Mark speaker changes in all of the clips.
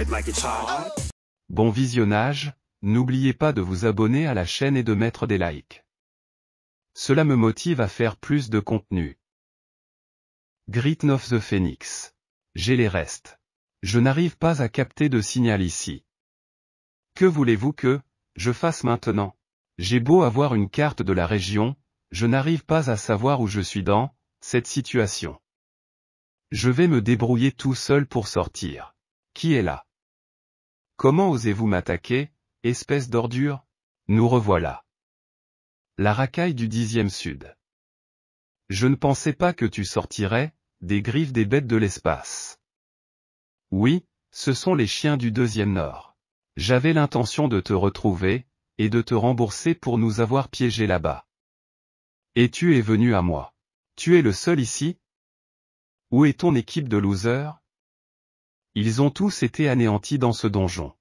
Speaker 1: it like it's hot.
Speaker 2: Bon visionnage, n'oubliez pas de vous abonner à la chaîne et de mettre des likes. Cela me motive à faire plus de contenu. Grit of the Phoenix. J'ai les restes. Je n'arrive pas à capter de signal ici. Que voulez-vous que je fasse maintenant? J'ai beau avoir une carte de la région, je n'arrive pas à savoir où je suis dans cette situation. Je vais me débrouiller tout seul pour sortir. Qui est là? Comment osez-vous m'attaquer, espèce d'ordure? Nous revoilà. La racaille du 10e Sud. Je ne pensais pas que tu sortirais des griffes des bêtes de l'espace. Oui, ce sont les chiens du 2e Nord. J'avais l'intention de te retrouver, et de te rembourser pour nous avoir piégés là-bas. Et tu es venu à moi. Tu es le seul ici? Où est ton équipe de losers? Ils ont tous été anéantis dans ce donjon.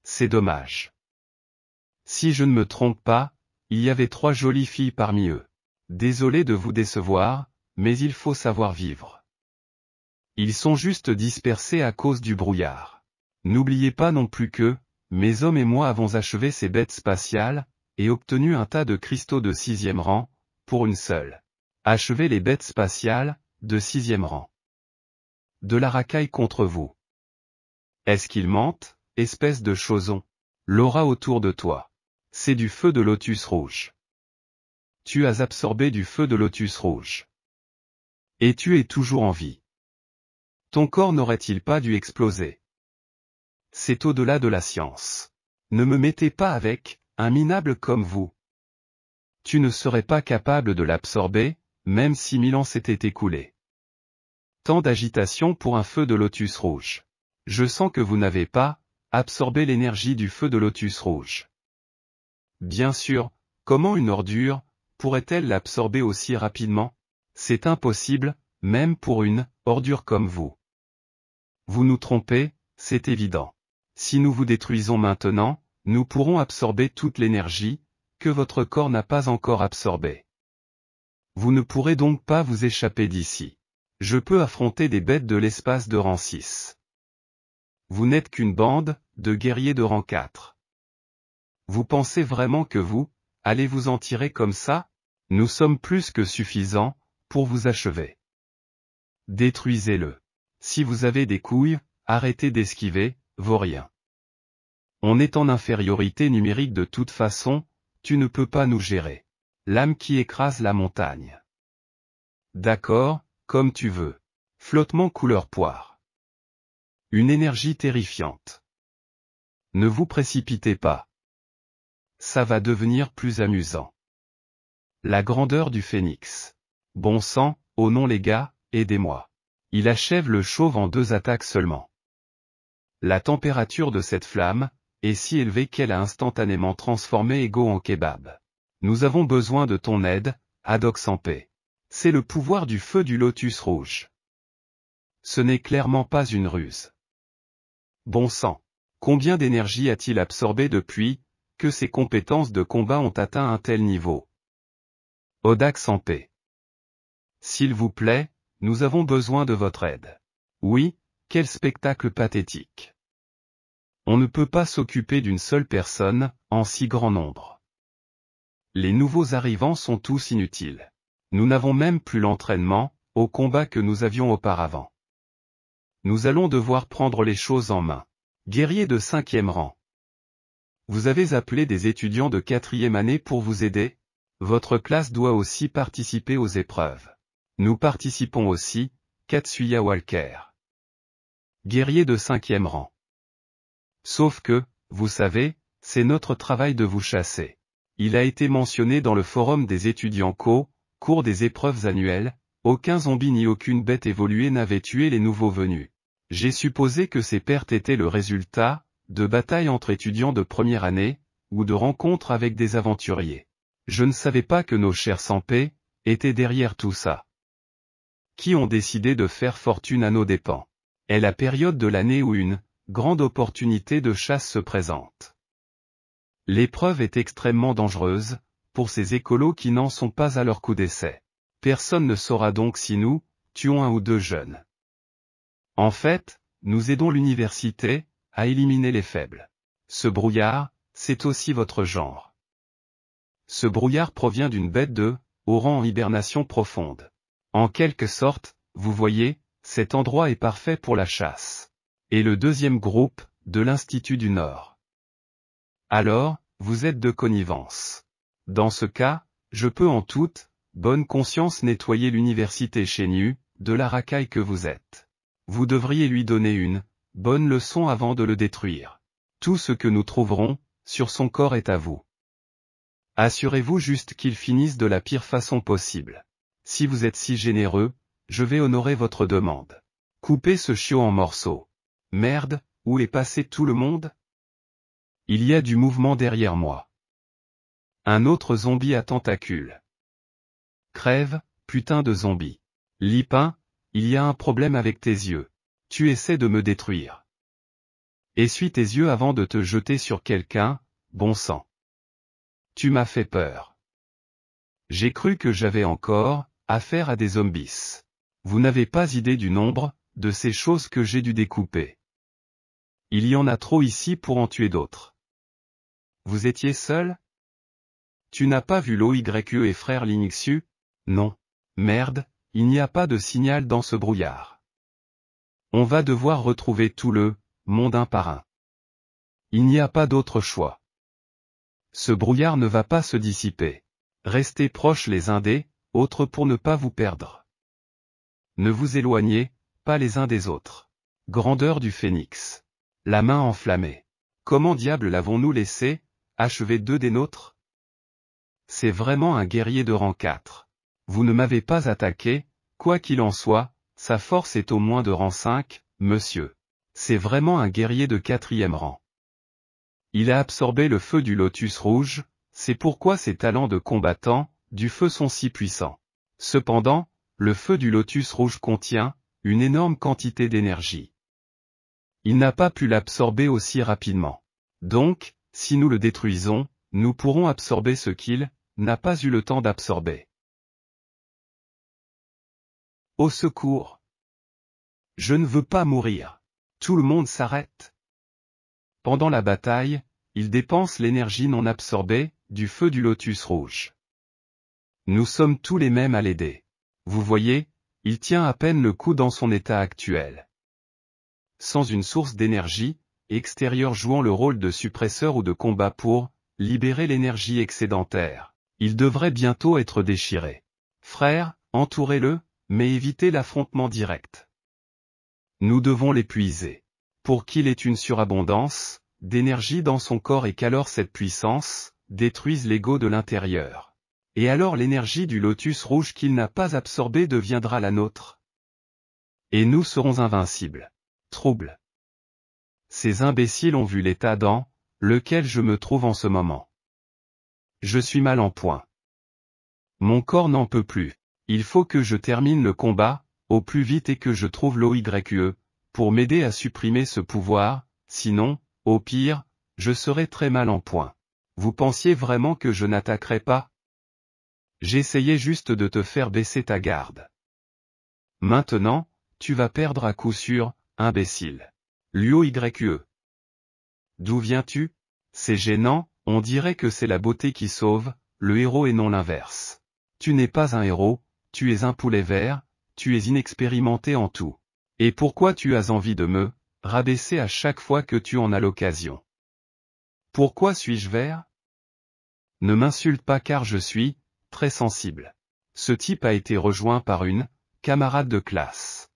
Speaker 2: C'est dommage. Si je ne me trompe pas, il y avait 3 jolies filles parmi eux. Désolé de vous décevoir, mais il faut savoir vivre. Ils sont juste dispersés à cause du brouillard. N'oubliez pas non plus que, mes hommes et moi avons achevé ces bêtes spatiales, et obtenu un tas de cristaux de 6e rang, pour une seule. Achever les bêtes spatiales, de 6e rang. De la racaille contre vous. Est-ce qu'ils mentent, espèce de choson? L'aura autour de toi. C'est du feu de lotus rouge. Tu as absorbé du feu de lotus rouge. Et tu es toujours en vie. Ton corps n'aurait-il pas dû exploser? C'est au-delà de la science. Ne me mettez pas avec un minable comme vous. Tu ne serais pas capable de l'absorber, même si 1000 ans s'étaient écoulés. Tant d'agitation pour un feu de lotus rouge. Je sens que vous n'avez pas absorbé l'énergie du feu de lotus rouge. Bien sûr, comment une ordure pourrait-elle l'absorber aussi rapidement? C'est impossible, même pour une ordure comme vous. Vous nous trompez, c'est évident. Si nous vous détruisons maintenant, nous pourrons absorber toute l'énergie que votre corps n'a pas encore absorbée. Vous ne pourrez donc pas vous échapper d'ici. Je peux affronter des bêtes de l'espace de rang 6. Vous n'êtes qu'une bande de guerriers de rang 4. Vous pensez vraiment que vous allez vous en tirer comme ça? Nous sommes plus que suffisants pour vous achever. Détruisez-le. Si vous avez des couilles, arrêtez d'esquiver, vaurien. On est en infériorité numérique de toute façon, tu ne peux pas nous gérer. L'âme qui écrase la montagne. D'accord, comme tu veux. Flottement couleur poire. Une énergie terrifiante. Ne vous précipitez pas. Ça va devenir plus amusant. La grandeur du phénix. Bon sang, oh non les gars, aidez-moi. Il achève le chauve en 2 attaques seulement. La température de cette flamme est si élevée qu'elle a instantanément transformé Ego en kebab. Nous avons besoin de ton aide, Adox en paix. C'est le pouvoir du feu du lotus rouge. Ce n'est clairement pas une ruse. Bon sang. Combien d'énergie a-t-il absorbé depuis que ses compétences de combat ont atteint un tel niveau? Odax en paix. S'il vous plaît, nous avons besoin de votre aide. Oui, quel spectacle pathétique. On ne peut pas s'occuper d'une seule personne, en si grand nombre. Les nouveaux arrivants sont tous inutiles. Nous n'avons même plus l'entraînement au combat que nous avions auparavant. Nous allons devoir prendre les choses en main. Guerrier de 5e rang. Vous avez appelé des étudiants de 4e année pour vous aider? Votre classe doit aussi participer aux épreuves. Nous participons aussi, Katsuya Walker. Guerrier de 5e rang. Sauf que, vous savez, c'est notre travail de vous chasser. Il a été mentionné dans le forum des étudiants qu'au cours des épreuves annuelles, aucun zombie ni aucune bête évoluée n'avait tué les nouveaux venus. J'ai supposé que ces pertes étaient le résultat de batailles entre étudiants de première année, ou de rencontres avec des aventuriers. Je ne savais pas que nos chers sans paix étaient derrière tout ça. Qui ont décidé de faire fortune à nos dépens. Est la période de l'année où une grande opportunité de chasse se présente. L'épreuve est extrêmement dangereuse, pour ces écolos qui n'en sont pas à leur coup d'essai. Personne ne saura donc si nous tuons un ou deux jeunes. En fait, nous aidons l'université à éliminer les faibles. Ce brouillard, c'est aussi votre genre. Ce brouillard provient d'une bête de haut rang en hibernation profonde. En quelque sorte, vous voyez, cet endroit est parfait pour la chasse. Et le deuxième groupe, de l'Institut du Nord. Alors, vous êtes de connivence. Dans ce cas, je peux en toute bonne conscience nettoyer l'université chénue de la racaille que vous êtes. Vous devriez lui donner une bonne leçon avant de le détruire. Tout ce que nous trouverons sur son corps est à vous. Assurez-vous juste qu'il finisse de la pire façon possible. Si vous êtes si généreux, je vais honorer votre demande. Coupez ce chiot en morceaux. Merde, où est passé tout le monde? Il y a du mouvement derrière moi. Un autre zombie à tentacules. Crève, putain de zombie. Lipin, il y a un problème avec tes yeux. Tu essaies de me détruire. Essuie tes yeux avant de te jeter sur quelqu'un, bon sang. Tu m'as fait peur. J'ai cru que j'avais encore affaire à des zombies. Vous n'avez pas idée du nombre de ces choses que j'ai dû découper. Il y en a trop ici pour en tuer d'autres. Vous étiez seul? Tu n'as pas vu l'OYE et frère Linixu? Non. Merde, il n'y a pas de signal dans ce brouillard. On va devoir retrouver tout le monde un par un. Il n'y a pas d'autre choix. Ce brouillard ne va pas se dissiper. Restez proches les uns des autres pour ne pas vous perdre. Ne vous éloignez pas les uns des autres. Grandeur du phénix. La main enflammée. Comment diable l'avons-nous laissé achever 2 des nôtres? C'est vraiment un guerrier de rang 4. Vous ne m'avez pas attaqué, quoi qu'il en soit, sa force est au moins de rang 5, monsieur. C'est vraiment un guerrier de 4e rang. Il a absorbé le feu du lotus rouge, c'est pourquoi ses talents de combattant du feu sont si puissants. Cependant, le feu du lotus rouge contient une énorme quantité d'énergie. Il n'a pas pu l'absorber aussi rapidement. Donc, si nous le détruisons, nous pourrons absorber ce qu'il n'a pas eu le temps d'absorber. Au secours! Je ne veux pas mourir. Tout le monde s'arrête. Pendant la bataille, il dépense l'énergie non absorbée du feu du lotus rouge. Nous sommes tous les mêmes à l'aider. Vous voyez, il tient à peine le coup dans son état actuel. Sans une source d'énergie extérieure jouant le rôle de suppresseur ou de combat pour libérer l'énergie excédentaire, il devrait bientôt être déchiré. Frère, entourez-le, mais évitez l'affrontement direct. Nous devons l'épuiser. Pour qu'il ait une surabondance d'énergie dans son corps et qu'alors cette puissance détruise l'ego de l'intérieur. Et alors l'énergie du lotus rouge qu'il n'a pas absorbée deviendra la nôtre. Et nous serons invincibles. Trouble. Ces imbéciles ont vu l'état dans lequel je me trouve en ce moment. Je suis mal en point. Mon corps n'en peut plus. Il faut que je termine le combat au plus vite et que je trouve l'OYE pour m'aider à supprimer ce pouvoir, sinon, au pire, je serai très mal en point. Vous pensiez vraiment que je n'attaquerais pas? J'essayais juste de te faire baisser ta garde. Maintenant, tu vas perdre à coup sûr, imbécile. L'OYE. D'où viens-tu? C'est gênant, on dirait que c'est la beauté qui sauve, le héros et non l'inverse. Tu n'es pas un héros, tu es un poulet vert, tu es inexpérimenté en tout. Et pourquoi tu as envie de me rabaisser à chaque fois que tu en as l'occasion? Pourquoi suis-je vert? Ne m'insulte pas car je suis très sensible. Ce type a été rejoint par une camarade de classe.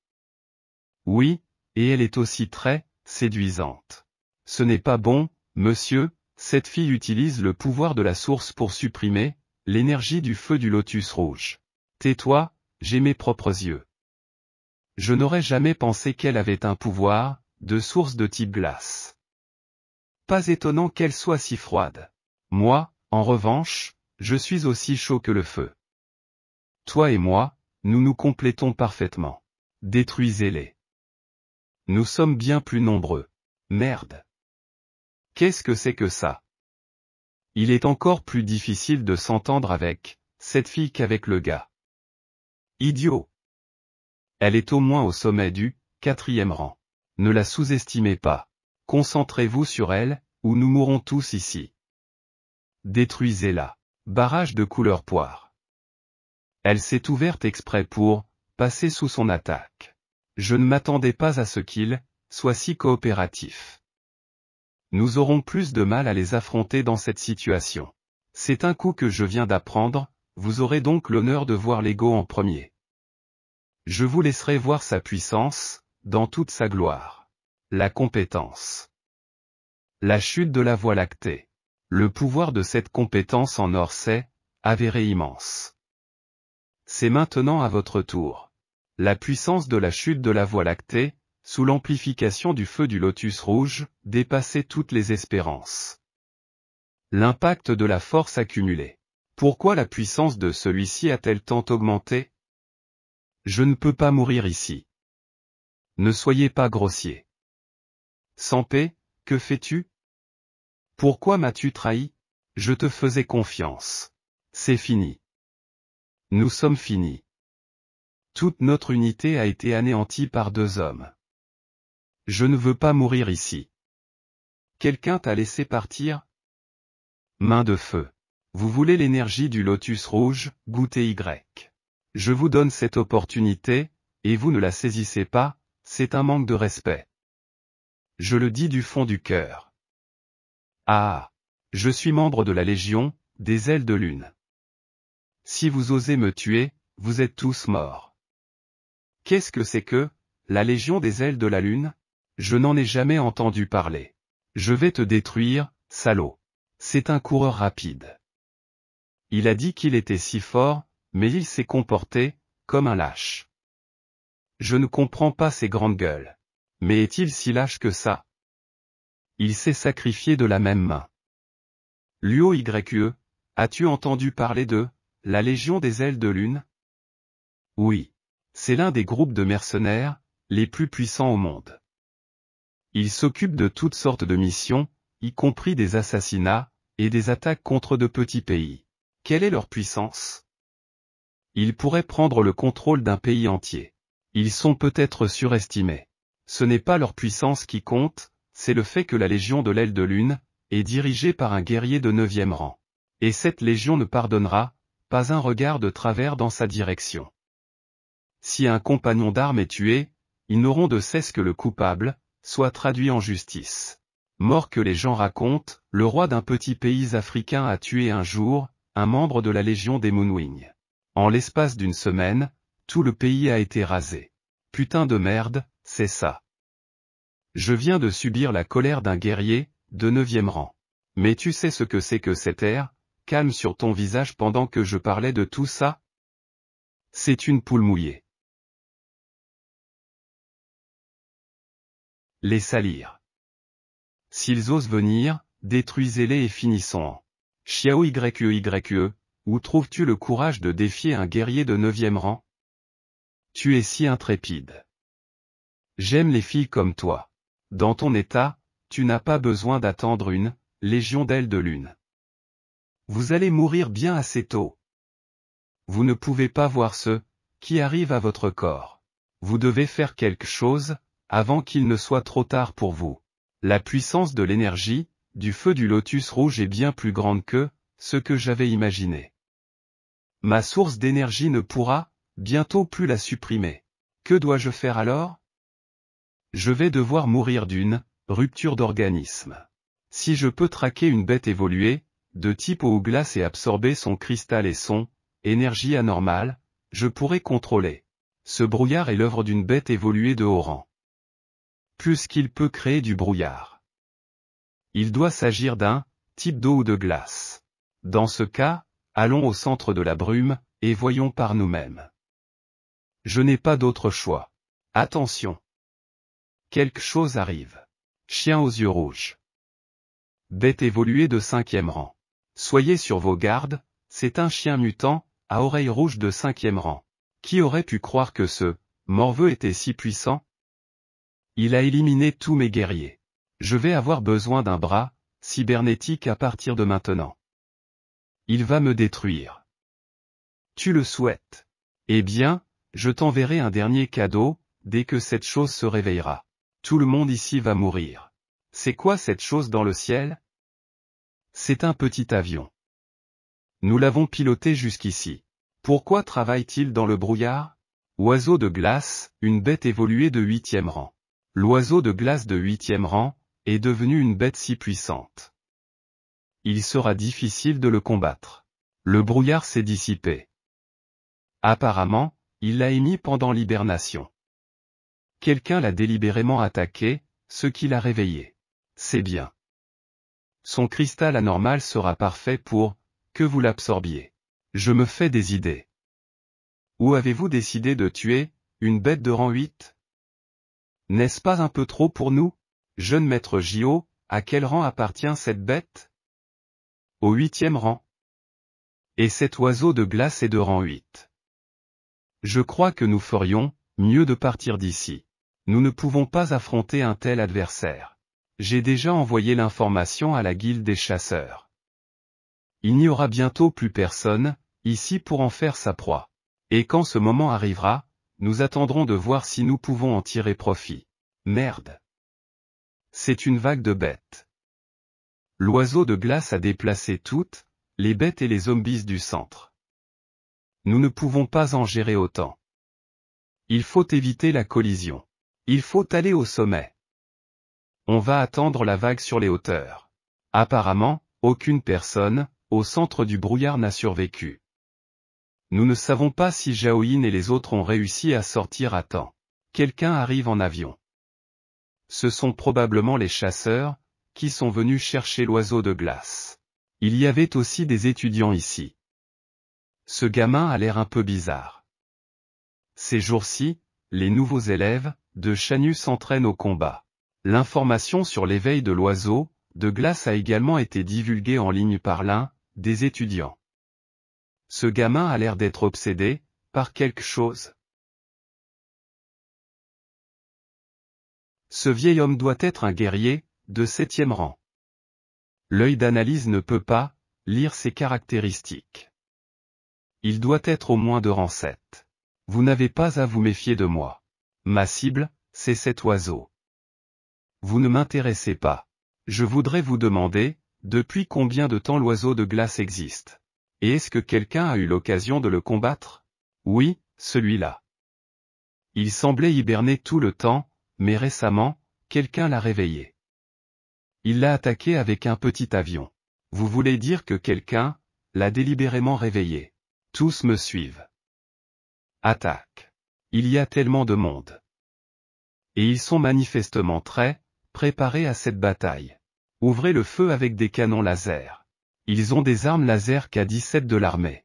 Speaker 2: Oui, et elle est aussi très séduisante. Ce n'est pas bon, monsieur, cette fille utilise le pouvoir de la source pour supprimer l'énergie du feu du lotus rouge. Tais-toi, j'ai mes propres yeux. Je n'aurais jamais pensé qu'elle avait un pouvoir de source de type glace. Pas étonnant qu'elle soit si froide. Moi, en revanche, je suis aussi chaud que le feu. Toi et moi, nous nous complétons parfaitement. Détruisez-les. Nous sommes bien plus nombreux. Merde. Qu'est-ce que c'est que ça? Il est encore plus difficile de s'entendre avec cette fille qu'avec le gars. Idiot. Elle est au moins au sommet du 4e rang. Ne la sous-estimez pas. Concentrez-vous sur elle, ou nous mourrons tous ici. Détruisez-la. Barrage de couleur poire. Elle s'est ouverte exprès pour passer sous son attaque. Je ne m'attendais pas à ce qu'il soit si coopératif. Nous aurons plus de mal à les affronter dans cette situation. C'est un coup que je viens d'apprendre, vous aurez donc l'honneur de voir l'Ego en premier. Je vous laisserai voir sa puissance, dans toute sa gloire. La compétence. La chute de la Voie lactée. Le pouvoir de cette compétence en or s'est avéré immense. C'est maintenant à votre tour. La puissance de la chute de la Voie lactée, sous l'amplification du feu du lotus rouge, dépassait toutes les espérances. L'impact de la force accumulée. Pourquoi la puissance de celui-ci a-t-elle tant augmenté? Je ne peux pas mourir ici. Ne soyez pas grossier. Sans paix, que fais-tu? Pourquoi m'as-tu trahi? Je te faisais confiance. C'est fini. Nous sommes finis. Toute notre unité a été anéantie par 2 hommes. Je ne veux pas mourir ici. Quelqu'un t'a laissé partir? Main de feu. Vous voulez l'énergie du lotus rouge, goûtez Y. Je vous donne cette opportunité, et vous ne la saisissez pas, c'est un manque de respect. Je le dis du fond du cœur. Ah! Je suis membre de la Légion, des ailes de lune. Si vous osez me tuer, vous êtes tous morts. Qu'est-ce que c'est que la Légion des ailes de la lune? Je n'en ai jamais entendu parler. Je vais te détruire, salaud. C'est un coureur rapide. Il a dit qu'il était si fort, mais il s'est comporté comme un lâche. Je ne comprends pas ses grandes gueules. Mais est-il si lâche que ça? Il s'est sacrifié de la même main. L'UOYE, as-tu entendu parler de la Légion des ailes de lune? Oui. C'est l'un des groupes de mercenaires les plus puissants au monde. Ils s'occupent de toutes sortes de missions, y compris des assassinats, et des attaques contre de petits pays. Quelle est leur puissance? Ils pourraient prendre le contrôle d'un pays entier. Ils sont peut-être surestimés. Ce n'est pas leur puissance qui compte, c'est le fait que la Légion de l'aile de lune est dirigée par un guerrier de 9e rang. Et cette Légion ne pardonnera pas un regard de travers dans sa direction. Si un compagnon d'armes est tué, ils n'auront de cesse que le coupable soit traduit en justice. Mort que les gens racontent, le roi d'un petit pays africain a tué un jour un membre de la Légion des Moonwing. En l'espace d'une semaine, tout le pays a été rasé. Putain de merde, c'est ça. Je viens de subir la colère d'un guerrier de 9e rang. Mais tu sais ce que c'est que cet air calme sur ton visage pendant que je parlais de tout ça? C'est une poule mouillée. Les salir. S'ils osent venir, détruisez-les et finissons en. Xiao YE, où trouves-tu le courage de défier un guerrier de 9e rang? Tu es si intrépide. J'aime les filles comme toi. Dans ton état, tu n'as pas besoin d'attendre une légion d'ailes de lune. Vous allez mourir bien assez tôt. Vous ne pouvez pas voir ce qui arrive à votre corps. Vous devez faire quelque chose avant qu'il ne soit trop tard pour vous. La puissance de l'énergie du feu du lotus rouge est bien plus grande que ce que j'avais imaginé. Ma source d'énergie ne pourra bientôt plus la supprimer. Que dois-je faire alors? Je vais devoir mourir d'une rupture d'organisme. Si je peux traquer une bête évoluée, de type eau ou glace et absorber son cristal et son énergie anormale, je pourrai contrôler. Ce brouillard est l'œuvre d'une bête évoluée de haut rang. Plus qu'il peut créer du brouillard. Il doit s'agir d'un type d'eau ou de glace. Dans ce cas, allons au centre de la brume, et voyons par nous-mêmes. Je n'ai pas d'autre choix. Attention. Quelque chose arrive. Chien aux yeux rouges. Bête évoluée de 5e rang. Soyez sur vos gardes, c'est un chien mutant, à oreilles rouges de 5e rang. Qui aurait pu croire que ce morveux était si puissant? Il a éliminé tous mes guerriers. Je vais avoir besoin d'un bras cybernétique à partir de maintenant. Il va me détruire. Tu le souhaites? Eh bien, je t'enverrai un dernier cadeau, dès que cette chose se réveillera. Tout le monde ici va mourir. C'est quoi cette chose dans le ciel? C'est un petit avion. Nous l'avons piloté jusqu'ici. Pourquoi travaille-t-il dans le brouillard? Oiseau de glace, une bête évoluée de 8e rang. L'oiseau de glace de 8e rang est devenu une bête si puissante. Il sera difficile de le combattre. Le brouillard s'est dissipé. Apparemment, il l'a émis pendant l'hibernation. Quelqu'un l'a délibérément attaqué, ce qui l'a réveillé. C'est bien. Son cristal anormal sera parfait pour que vous l'absorbiez. Je me fais des idées. Où avez-vous décidé de tuer une bête de rang 8? N'est-ce pas un peu trop pour nous? Jeune maître Gio, à quel rang appartient cette bête? Au 8e rang. Et cet oiseau de glace est de rang 8. Je crois que nous ferions mieux de partir d'ici. Nous ne pouvons pas affronter un tel adversaire. J'ai déjà envoyé l'information à la guilde des chasseurs. Il n'y aura bientôt plus personne ici pour en faire sa proie. Et quand ce moment arrivera, nous attendrons de voir si nous pouvons en tirer profit. Merde. C'est une vague de bêtes. L'oiseau de glace a déplacé toutes les bêtes et les zombies du centre. Nous ne pouvons pas en gérer autant. Il faut éviter la collision. Il faut aller au sommet. On va attendre la vague sur les hauteurs. Apparemment, aucune personne au centre du brouillard n'a survécu. Nous ne savons pas si Jaoyin et les autres ont réussi à sortir à temps. Quelqu'un arrive en avion. Ce sont probablement les chasseurs qui sont venus chercher l'oiseau de glace. Il y avait aussi des étudiants ici. Ce gamin a l'air un peu bizarre. Ces jours-ci, les nouveaux élèves de Chanu s'entraînent au combat. L'information sur l'éveil de l'oiseau de glace a également été divulguée en ligne par l'un des étudiants. Ce gamin a l'air d'être obsédé par quelque chose. Ce vieil homme doit être un guerrier de 7e rang. L'œil d'analyse ne peut pas lire ses caractéristiques. Il doit être au moins de rang 7. Vous n'avez pas à vous méfier de moi. Ma cible, c'est cet oiseau. Vous ne m'intéressez pas. Je voudrais vous demander, depuis combien de temps l'oiseau de glace existe? Et est-ce que quelqu'un a eu l'occasion de le combattre? Oui, celui-là. Il semblait hiberner tout le temps, mais récemment, quelqu'un l'a réveillé. Il l'a attaqué avec un petit avion. Vous voulez dire que quelqu'un l'a délibérément réveillé? Tous me suivent. Attaque. Il y a tellement de monde. Et ils sont manifestement très préparés à cette bataille. Ouvrez le feu avec des canons laser. Ils ont des armes laser K-17 de l'armée.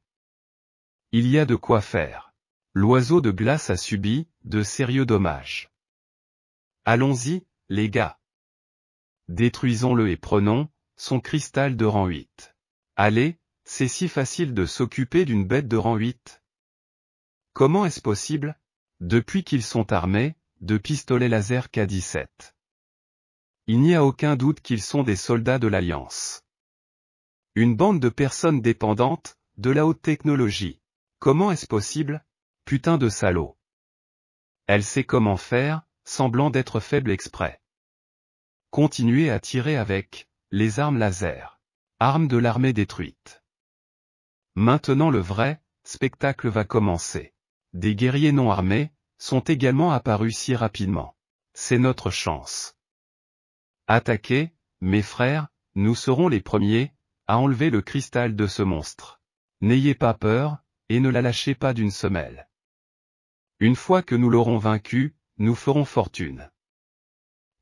Speaker 2: Il y a de quoi faire. L'oiseau de glace a subi de sérieux dommages. Allons-y, les gars. Détruisons-le et prenons son cristal de rang 8. Allez, c'est si facile de s'occuper d'une bête de rang 8. Comment est-ce possible? Depuis qu'ils sont armés de pistolets laser K-17. Il n'y a aucun doute qu'ils sont des soldats de l'Alliance. Une bande de personnes dépendantes de la haute technologie. Comment est-ce possible? Putain de salaud. Elle sait comment faire, semblant d'être faible exprès. Continuez à tirer avec les armes laser. Armes de l'armée détruite. Maintenant le vrai spectacle va commencer. Des guerriers non armés sont également apparus si rapidement. C'est notre chance. Attaquez, mes frères, nous serons les premiers à enlever le cristal de ce monstre. N'ayez pas peur, et ne la lâchez pas d'une semelle. Une fois que nous l'aurons vaincu, nous ferons fortune.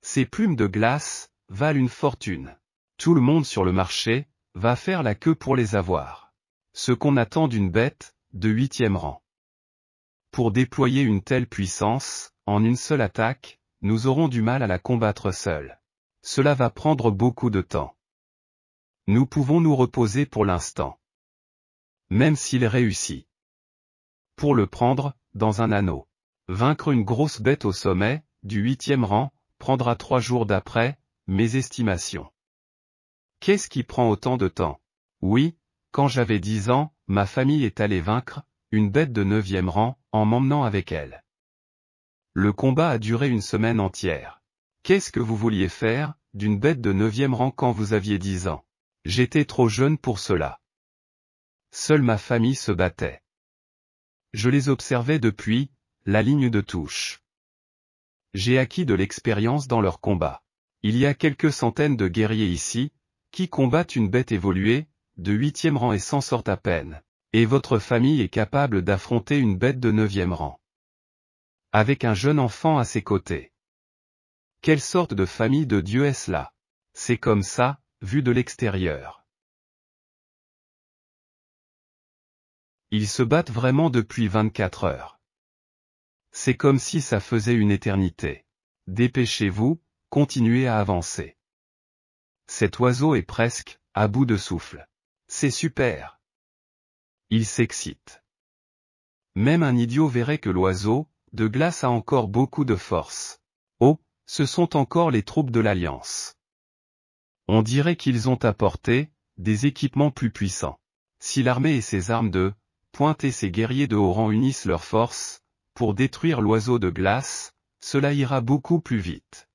Speaker 2: Ces plumes de glace valent une fortune. Tout le monde sur le marché va faire la queue pour les avoir. Ce qu'on attend d'une bête de 8e rang. Pour déployer une telle puissance, en une seule attaque, nous aurons du mal à la combattre seuls. Cela va prendre beaucoup de temps. Nous pouvons nous reposer pour l'instant. Même s'il réussit. Pour le prendre, dans un anneau. Vaincre une grosse bête au sommet, du 8e rang, prendra 3 jours d'après, mes estimations. Qu'est-ce qui prend autant de temps? Oui, quand j'avais 10 ans, ma famille est allée vaincre une bête de 9e rang, en m'emmenant avec elle. Le combat a duré une semaine entière. Qu'est-ce que vous vouliez faire, d'une bête de 9e rang quand vous aviez 10 ans? J'étais trop jeune pour cela. Seule ma famille se battait. Je les observais depuis, la ligne de touche. J'ai acquis de l'expérience dans leurs combats. Il y a quelques centaines de guerriers ici, qui combattent une bête évoluée, de 8e rang et s'en sortent à peine. Et votre famille est capable d'affronter une bête de 9e rang. Avec un jeune enfant à ses côtés. Quelle sorte de famille de Dieu est-ce là? C'est comme ça, vu de l'extérieur. Ils se battent vraiment depuis 24 heures. C'est comme si ça faisait une éternité. Dépêchez-vous, continuez à avancer. Cet oiseau est presque, à bout de souffle. C'est super. Il s'excite. Même un idiot verrait que l'oiseau, de glace a encore beaucoup de force. Oh, ce sont encore les troupes de l'Alliance. On dirait qu'ils ont apporté, des équipements plus puissants. Si l'armée et ses armes de pointe et ses guerriers de haut rang unissent leurs forces, pour détruire l'oiseau de glace, cela ira beaucoup plus vite.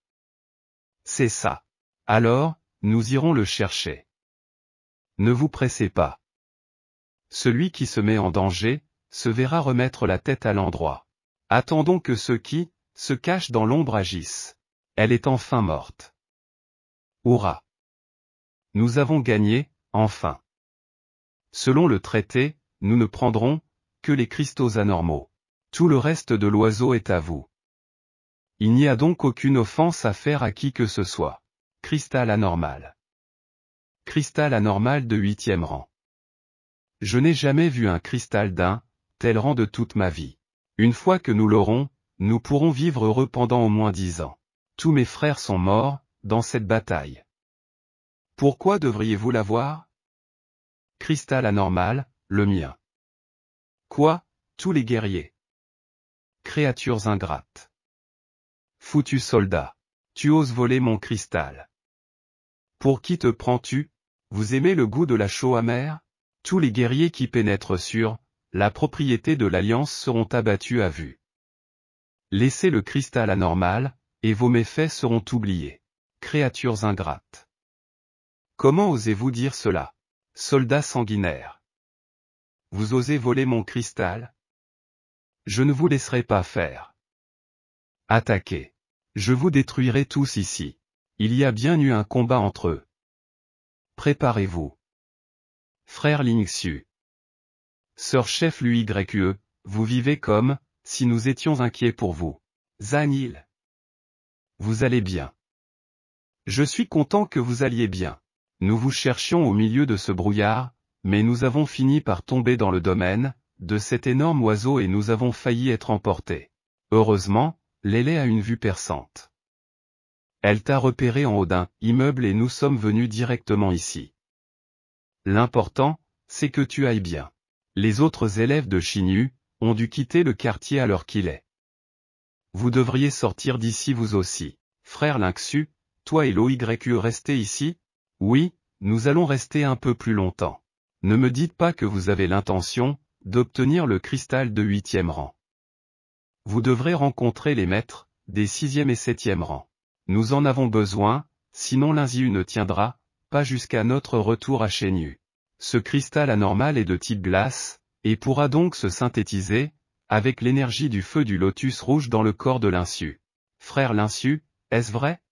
Speaker 2: C'est ça. Alors, nous irons le chercher. Ne vous pressez pas. Celui qui se met en danger, se verra remettre la tête à l'endroit. Attendons que ceux qui se cachent dans l'ombre agissent. Elle est enfin morte. Hurrah! Nous avons gagné, enfin. Selon le traité, nous ne prendrons que les cristaux anormaux. Tout le reste de l'oiseau est à vous. Il n'y a donc aucune offense à faire à qui que ce soit. Cristal anormal. Cristal anormal de 8e rang. Je n'ai jamais vu un cristal d'un tel rang de toute ma vie. Une fois que nous l'aurons, nous pourrons vivre heureux pendant au moins 10 ans. Tous mes frères sont morts, dans cette bataille. Pourquoi devriez-vous l'avoir? Cristal anormal, le mien. Quoi, tous les guerriers? Créatures ingrates. Foutus soldats. Tu oses voler mon cristal. Pour qui te prends-tu? Vous aimez le goût de la chaux amère? Tous les guerriers qui pénètrent sur la propriété de l'Alliance seront abattus à vue. Laissez le cristal anormal, et vos méfaits seront oubliés. Créatures ingrates. Comment osez-vous dire cela? Soldats sanguinaires. Vous osez voler mon cristal? Je ne vous laisserai pas faire. Attaquez. Je vous détruirai tous ici. Il y a bien eu un combat entre eux. Préparez-vous. Frère Lingxu. Sœur chef Luyue, vous vivez comme, si nous étions inquiets pour vous. Zanil. Vous allez bien. Je suis content que vous alliez bien. Nous vous cherchions au milieu de ce brouillard, mais nous avons fini par tomber dans le domaine de cet énorme oiseau et nous avons failli être emportés. Heureusement, Lélé a une vue perçante. Elle t'a repéré en haut d'un immeuble et nous sommes venus directement ici. L'important, c'est que tu ailles bien. Les autres élèves de Xinyu ont dû quitter le quartier à l'heure qu'il est. Vous devriez sortir d'ici vous aussi. Frère Lingxu, toi et l'OYE restez ici? Oui, nous allons rester un peu plus longtemps. Ne me dites pas que vous avez l'intention d'obtenir le cristal de 8e rang. Vous devrez rencontrer les maîtres des 6e et 7e rangs. Nous en avons besoin, sinon l'Inziu ne tiendra pas jusqu'à notre retour à Xinyu. Ce cristal anormal est de type glace, et pourra donc se synthétiser avec l'énergie du feu du lotus rouge dans le corps de l'Inziu. Frère Lingxu, est-ce vrai?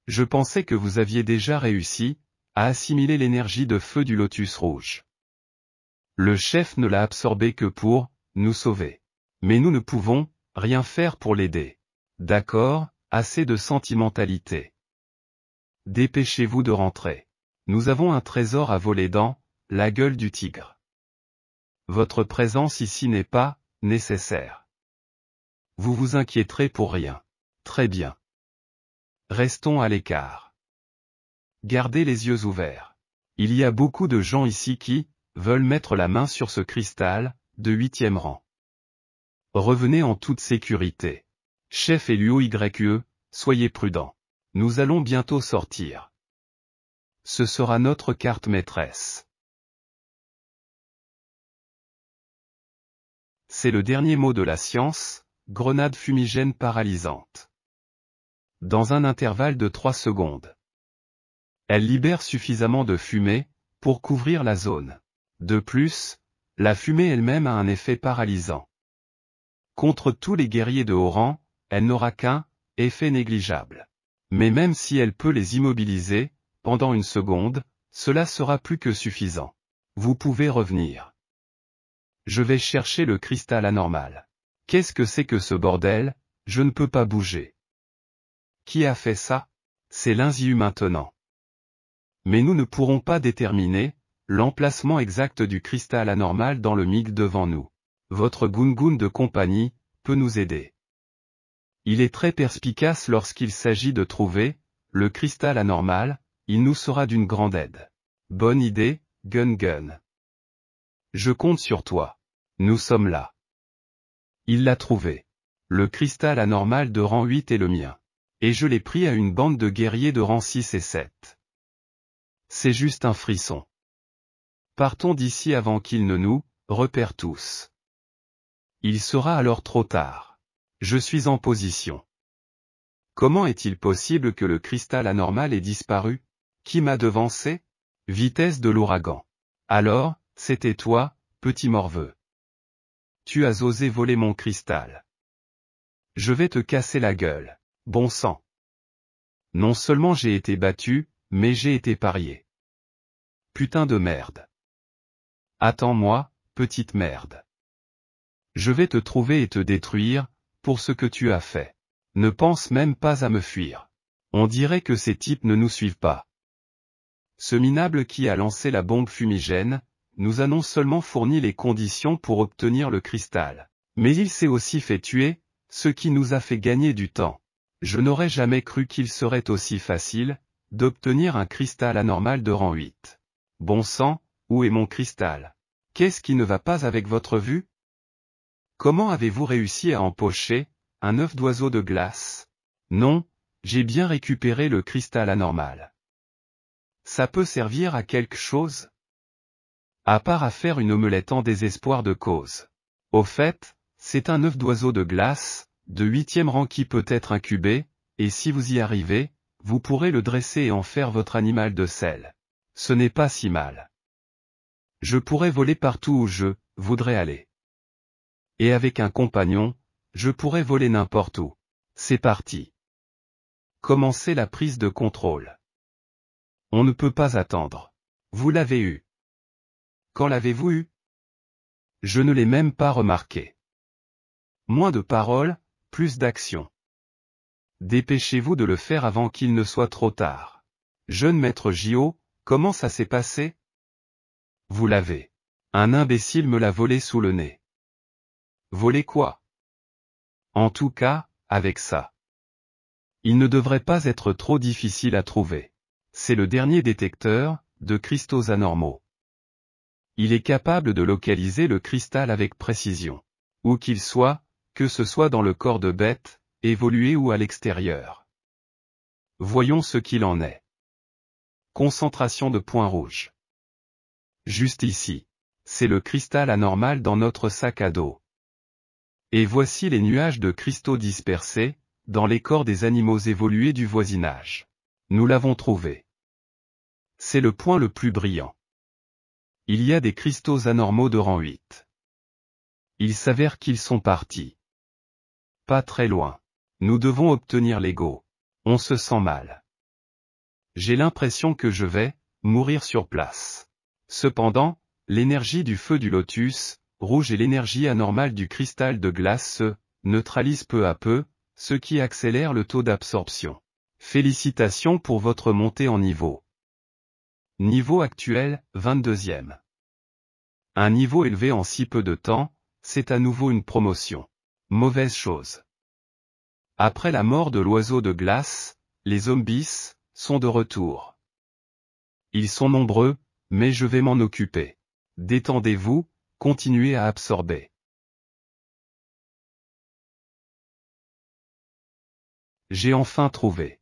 Speaker 2: Je pensais que vous aviez déjà réussi à assimiler l'énergie de feu du lotus rouge. Le chef ne l'a absorbé que pour nous sauver. Mais nous ne pouvons rien faire pour l'aider. D'accord, assez de sentimentalité. Dépêchez-vous de rentrer. Nous avons un trésor à voler dans la gueule du tigre. Votre présence ici n'est pas nécessaire. Vous vous inquiéterez pour rien. Très bien. Restons à l'écart. Gardez les yeux ouverts. Il y a beaucoup de gens ici qui veulent mettre la main sur ce cristal de 8e rang. Revenez en toute sécurité. Chef et l'UOYE, soyez prudents. Nous allons bientôt sortir. Ce sera notre carte maîtresse. C'est le dernier mot de la science, grenade fumigène paralysante. dans un intervalle de 3 secondes. Elle libère suffisamment de fumée pour couvrir la zone. De plus, la fumée elle-même a un effet paralysant. Contre tous les guerriers de haut rang, elle n'aura qu'un effet négligeable. Mais même si elle peut les immobiliser, pendant une seconde, cela sera plus que suffisant. Vous pouvez revenir. Je vais chercher le cristal anormal. Qu'est-ce que c'est que ce bordel? Je ne peux pas bouger. Qui a fait ça? C'est l'Inziu maintenant. Mais nous ne pourrons pas déterminer l'emplacement exact du cristal anormal dans le MIG devant nous. Votre Gungun de compagnie peut nous aider. Il est très perspicace lorsqu'il s'agit de trouver le cristal anormal, il nous sera d'une grande aide. Bonne idée, Gun. Je compte sur toi. Nous sommes là. Il l'a trouvé. Le cristal anormal de rang 8 est le mien. Et je l'ai pris à une bande de guerriers de rang 6 et 7. C'est juste un frisson. Partons d'ici avant qu'ils ne nous repèrent tous. Il sera alors trop tard. Je suis en position. Comment est-il possible que le cristal anormal ait disparu? Qui m'a devancé? Vitesse de l'ouragan. Alors, c'était toi, petit morveux. Tu as osé voler mon cristal. Je vais te casser la gueule. Bon sang. Non seulement j'ai été battu, mais j'ai été parié. Putain de merde. Attends-moi, petite merde. Je vais te trouver et te détruire, pour ce que tu as fait. Ne pense même pas à me fuir. On dirait que ces types ne nous suivent pas. Ce minable qui a lancé la bombe fumigène, nous a non seulement fourni les conditions pour obtenir le cristal, mais il s'est aussi fait tuer, ce qui nous a fait gagner du temps. Je n'aurais jamais cru qu'il serait aussi facile d'obtenir un cristal anormal de rang 8. Bon sang, où est mon cristal? Qu'est-ce qui ne va pas avec votre vue? Comment avez-vous réussi à empocher un œuf d'oiseau de glace? Non, j'ai bien récupéré le cristal anormal. Ça peut servir à quelque chose? À part à faire une omelette en désespoir de cause. Au fait, c'est un œuf d'oiseau de glace, de 8e rang qui peut être incubé, et si vous y arrivez, vous pourrez le dresser et en faire votre animal de sel. Ce n'est pas si mal. Je pourrais voler partout où je voudrais aller. Et avec un compagnon, je pourrais voler n'importe où. C'est parti. Commencez la prise de contrôle. On ne peut pas attendre. Vous l'avez eu. Quand l'avez-vous eu? Je ne l'ai même pas remarqué. Moins de paroles, plus d'action. Dépêchez-vous de le faire avant qu'il ne soit trop tard. Jeune maître Gio, comment ça s'est passé? Vous l'avez. Un imbécile me l'a volé sous le nez. Voler quoi? En tout cas, avec ça. Il ne devrait pas être trop difficile à trouver. C'est le dernier détecteur de cristaux anormaux. Il est capable de localiser le cristal avec précision. Où qu'il soit, que ce soit dans le corps de bête, évolué ou à l'extérieur. Voyons ce qu'il en est. Concentration de points rouges. Juste ici. C'est le cristal anormal dans notre sac à dos. Et voici les nuages de cristaux dispersés, dans les corps des animaux évolués du voisinage. Nous l'avons trouvé. C'est le point le plus brillant. Il y a des cristaux anormaux de rang 8. Il s'avère qu'ils sont partis. Pas très loin. Nous devons obtenir l'ego. On se sent mal. J'ai l'impression que je vais mourir sur place. Cependant, l'énergie du feu du lotus, rouge et l'énergie anormale du cristal de glace se neutralisent peu à peu, ce qui accélère le taux d'absorption. Félicitations pour votre montée en niveau. Niveau actuel, 22e. Un niveau élevé en si peu de temps, c'est à nouveau une promotion. Mauvaise chose. Après la mort de l'oiseau de glace, les zombies sont de retour. Ils sont nombreux, mais je vais m'en occuper. Détendez-vous, continuez à absorber. J'ai enfin trouvé.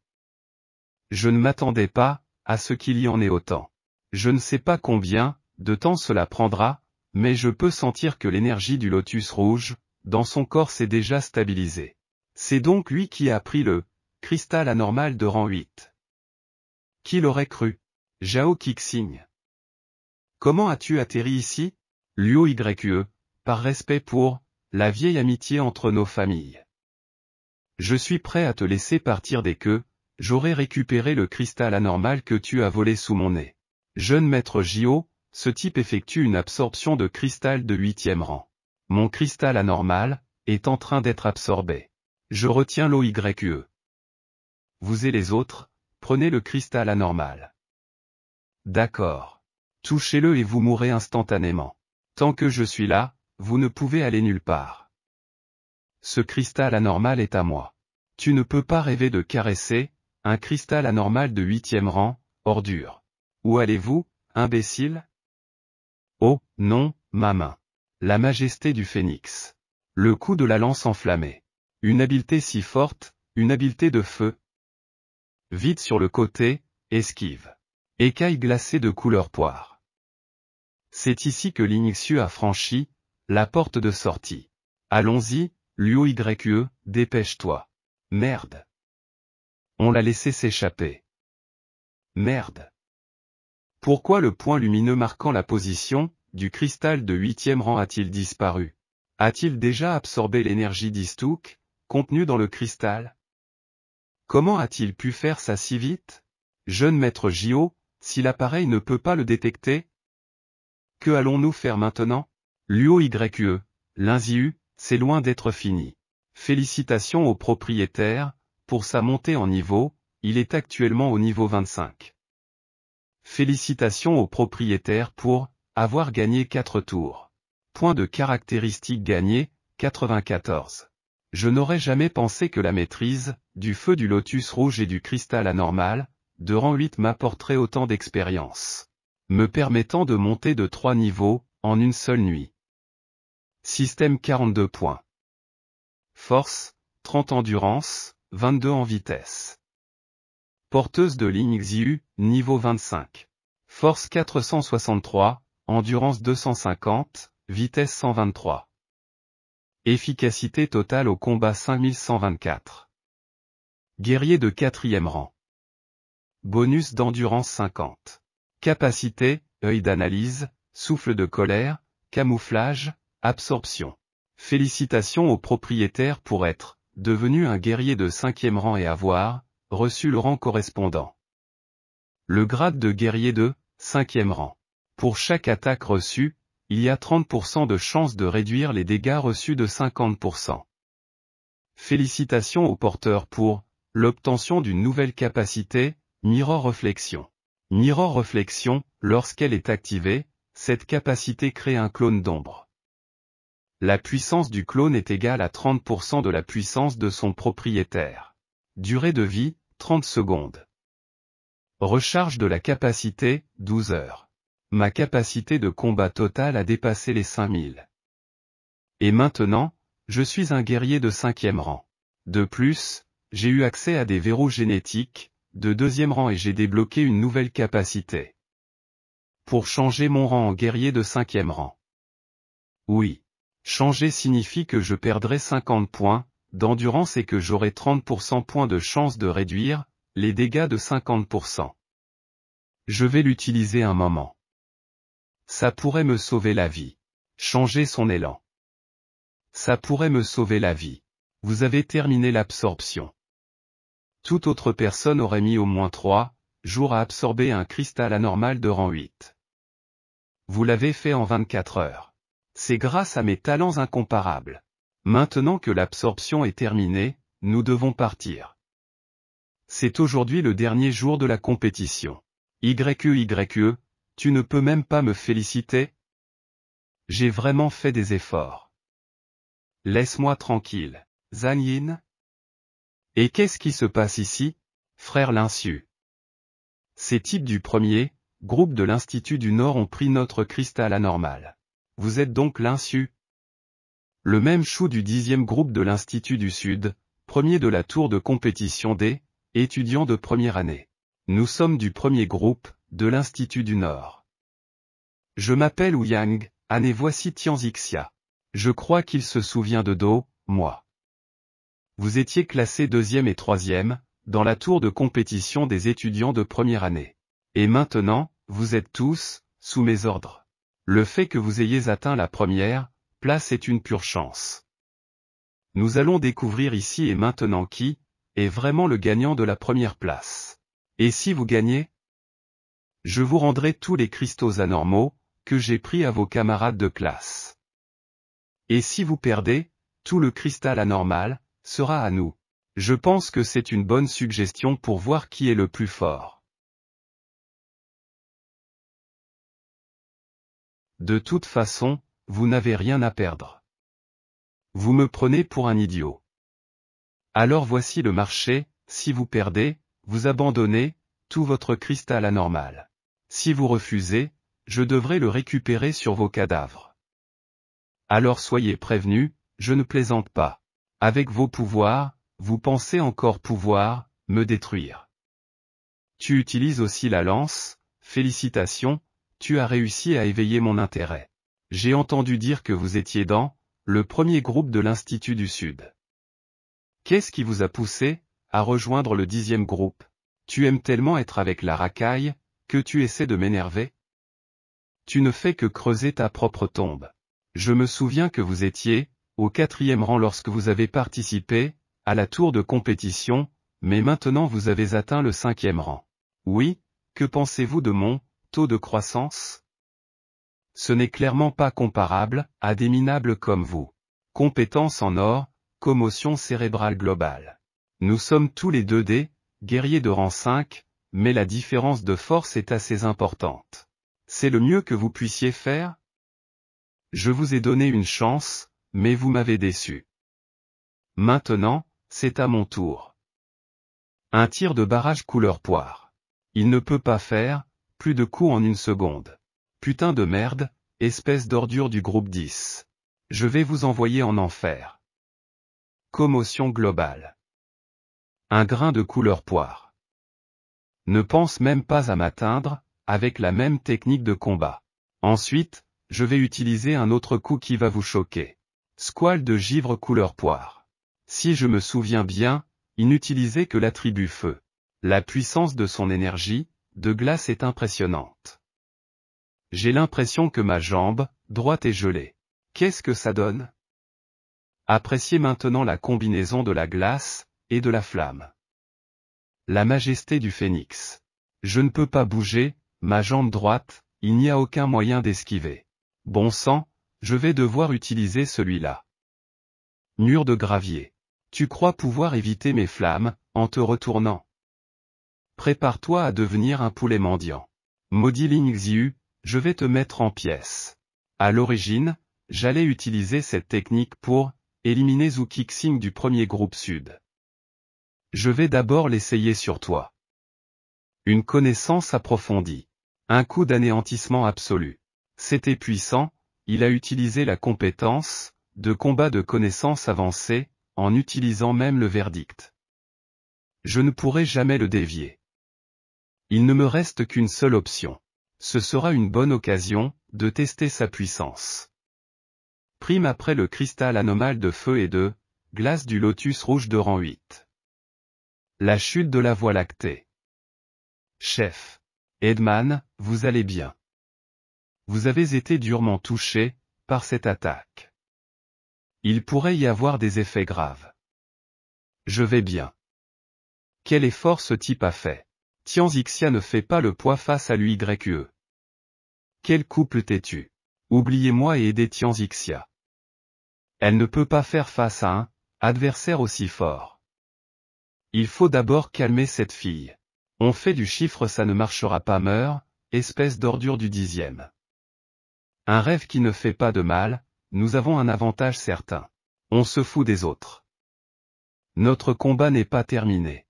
Speaker 2: Je ne m'attendais pas à ce qu'il y en ait autant. Je ne sais pas combien de temps cela prendra, mais je peux sentir que l'énergie du lotus rouge, dans son corps s'est déjà stabilisée. C'est donc lui qui a pris le cristal anormal de rang 8. Qui l'aurait cru? Zhao Qixing. Comment as-tu atterri ici? Luo Yue, par respect pour la vieille amitié entre nos familles. Je suis prêt à te laisser partir dès que j'aurai récupéré le cristal anormal que tu as volé sous mon nez. Jeune maître Jio, ce type effectue une absorption de cristal de 8e rang. Mon cristal anormal est en train d'être absorbé. Je retiens l'OYE. Vous et les autres, prenez le cristal anormal. D'accord. Touchez-le et vous mourrez instantanément. Tant que je suis là, vous ne pouvez aller nulle part. Ce cristal anormal est à moi. Tu ne peux pas rêver de caresser un cristal anormal de 8e rang, ordure. Où allez-vous, imbécile? Oh, non, ma main. La majesté du phénix. Le coup de la lance enflammée. Une habileté si forte, une habileté de feu. Vite sur le côté, esquive. Écaille glacée de couleur poire. C'est ici que Lingxiu a franchi la porte de sortie. Allons-y, Luo Yue, dépêche-toi. Merde. On l'a laissé s'échapper. Merde. Pourquoi le point lumineux marquant la position du cristal de 8e rang a-t-il disparu? A-t-il déjà absorbé l'énergie d'Istouk, contenue dans le cristal? Comment a-t-il pu faire ça si vite? Jeune maître Jio, si l'appareil ne peut pas le détecter? Que allons-nous faire maintenant? Luo Yue, l'Inziu, c'est loin d'être fini. Félicitations au propriétaire, pour sa montée en niveau, il est actuellement au niveau 25. Félicitations au propriétaire pour avoir gagné 4 tours. Point de caractéristiques gagnées, 94. Je n'aurais jamais pensé que la maîtrise du feu du lotus rouge et du cristal anormal, de rang 8 m'apporterait autant d'expérience, me permettant de monter de 3 niveaux, en une seule nuit. Système 42 points. Force, 30 endurance, 22 en vitesse. Porteuse de Lingxiu, niveau 25. Force 463, endurance 250, vitesse 123. Efficacité totale au combat 5124. Guerrier de 4e rang. Bonus d'endurance 50. Capacité, œil d'analyse, souffle de colère, camouflage, absorption. Félicitations au propriétaire pour être devenu un guerrier de 5e rang et avoir reçu le rang correspondant. Le grade de guerrier de 5e rang. Pour chaque attaque reçue, il y a 30% de chance de réduire les dégâts reçus de 50%. Félicitations au porteur pour l'obtention d'une nouvelle capacité, Mirror Reflexion. Mirror Reflexion, lorsqu'elle est activée, cette capacité crée un clone d'ombre. La puissance du clone est égale à 30% de la puissance de son propriétaire. Durée de vie, 30 secondes. Recharge de la capacité, 12 heures. Ma capacité de combat totale a dépassé les 5000. Et maintenant, je suis un guerrier de 5e rang. De plus, j'ai eu accès à des verrous génétiques, de 2e rang et j'ai débloqué une nouvelle capacité. Pour changer mon rang en guerrier de 5e rang. Oui. Changer signifie que je perdrai 50 points d'endurance et que j'aurai 30% points de chance de réduire les dégâts de 50%. Je vais l'utiliser un moment. Ça pourrait me sauver la vie. Changer son élan. Ça pourrait me sauver la vie. Vous avez terminé l'absorption. Toute autre personne aurait mis au moins 3 jours à absorber un cristal anormal de rang 8. Vous l'avez fait en 24 heures. C'est grâce à mes talents incomparables. Maintenant que l'absorption est terminée, nous devons partir. C'est aujourd'hui le dernier jour de la compétition. YE, tu ne peux même pas me féliciter? J'ai vraiment fait des efforts. Laisse-moi tranquille, Zhang Yin. Et qu'est-ce qui se passe ici, frère Lingxiu? Ces types du premier groupe de l'Institut du Nord ont pris notre cristal anormal. Vous êtes donc Lingxiu? Le même chou du 10e groupe de l'Institut du Sud, premier de la tour de compétition des étudiants de première année. Nous sommes du premier groupe de l'Institut du Nord. Je m'appelle Ouyang, et voici Tianzixia. Je crois qu'il se souvient de moi. Vous étiez classés 2e et 3e, dans la tour de compétition des étudiants de première année. Et maintenant, vous êtes tous, sous mes ordres. Le fait que vous ayez atteint la première place est une pure chance. Nous allons découvrir ici et maintenant qui est vraiment le gagnant de la première place. Et si vous gagnez, je vous rendrai tous les cristaux anormaux que j'ai pris à vos camarades de classe. Et si vous perdez, tout le cristal anormal sera à nous. Je pense que c'est une bonne suggestion pour voir qui est le plus fort. De toute façon, vous n'avez rien à perdre. Vous me prenez pour un idiot. Alors voici le marché, si vous perdez, vous abandonnez tout votre cristal anormal. Si vous refusez, je devrai le récupérer sur vos cadavres. Alors soyez prévenus, je ne plaisante pas. Avec vos pouvoirs, vous pensez encore pouvoir me détruire. Tu utilises aussi la lance, félicitations, tu as réussi à éveiller mon intérêt. J'ai entendu dire que vous étiez dans le premier groupe de l'Institut du Sud. Qu'est-ce qui vous a poussé à rejoindre le 10e groupe? Tu aimes tellement être avec la racaille, que tu essaies de m'énerver? Tu ne fais que creuser ta propre tombe. Je me souviens que vous étiez au 4e rang lorsque vous avez participé à la tour de compétition, mais maintenant vous avez atteint le 5e rang. Oui, que pensez-vous de mon taux de croissance? Ce n'est clairement pas comparable à des minables comme vous. Compétence en or, commotion cérébrale globale. Nous sommes tous les deux des guerriers de rang 5, mais la différence de force est assez importante. C'est le mieux que vous puissiez faire? Je vous ai donné une chance, mais vous m'avez déçu. Maintenant, c'est à mon tour. Un tir de barrage couleur poire. Il ne peut pas faire plus de coups en une seconde. Putain de merde, espèce d'ordure du groupe 10. Je vais vous envoyer en enfer. Commotion globale. Un grain de couleur poire. Ne pense même pas à m'atteindre, avec la même technique de combat. Ensuite, je vais utiliser un autre coup qui va vous choquer. Squale de givre couleur poire. Si je me souviens bien, il n'utilisait que l'attribut feu. La puissance de son énergie de glace est impressionnante. J'ai l'impression que ma jambe droite est gelée. Qu'est-ce que ça donne? Appréciez maintenant la combinaison de la glace et de la flamme. La majesté du phénix. Je ne peux pas bouger, ma jambe droite, il n'y a aucun moyen d'esquiver. Bon sang, je vais devoir utiliser celui-là. Mur de gravier. Tu crois pouvoir éviter mes flammes, en te retournant? Prépare-toi à devenir un poulet mendiant. Maudit Ling Xiu, je vais te mettre en pièces. À l'origine, j'allais utiliser cette technique pour éliminer Zhu Kixing du premier groupe sud. Je vais d'abord l'essayer sur toi. Une connaissance approfondie. Un coup d'anéantissement absolu. C'était puissant, il a utilisé la compétence de combat de connaissance avancée, en utilisant même le verdict. Je ne pourrai jamais le dévier. Il ne me reste qu'une seule option. Ce sera une bonne occasion de tester sa puissance. Prime après le cristal anomal de feu et de glace du lotus rouge de rang 8. La chute de la Voie lactée. Chef Edman, vous allez bien. Vous avez été durement touché par cette attaque. Il pourrait y avoir des effets graves. Je vais bien. Quel effort ce type a fait? Tianzixia ne fait pas le poids face à l'UYE. Quel couple t'es-tu? Oubliez-moi et aidez Tianzixia. Elle ne peut pas faire face à un adversaire aussi fort. Il faut d'abord calmer cette fille. On fait du chiffre, ça ne marchera pas, meurs, espèce d'ordure du 10e. Un rêve qui ne fait pas de mal, nous avons un avantage certain. On se fout des autres. Notre combat n'est pas terminé.